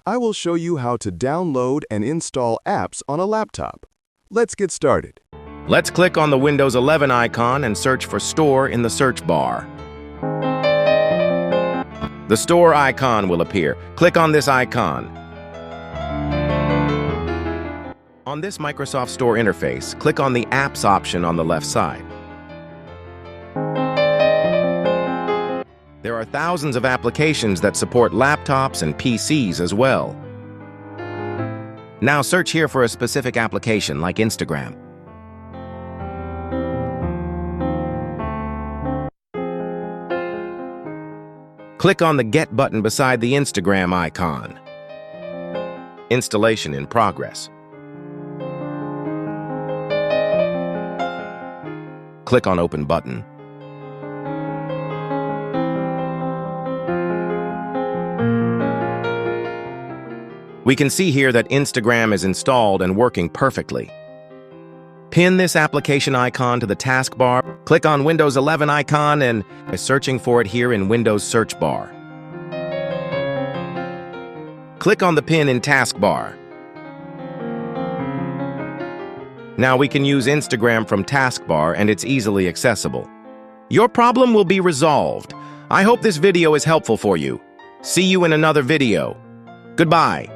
I will show you how to download and install apps on a laptop. Let's get started. Let's click on the Windows 11 icon and search for Store in the search bar. The Store icon will appear. Click on this icon. On this Microsoft Store interface, click on the Apps option on the left side. There are thousands of applications that support laptops and PCs as well. Now search here for a specific application like Instagram. Click on the Get button beside the Instagram icon. Installation in progress. Click on Open button. We can see here that Instagram is installed and working perfectly. Pin this application icon to the taskbar. Click on Windows 11 icon and searching for it here in Windows search bar. Click on the pin in taskbar. Now we can use Instagram from taskbar and it's easily accessible. Your problem will be resolved. I hope this video is helpful for you. See you in another video. Goodbye.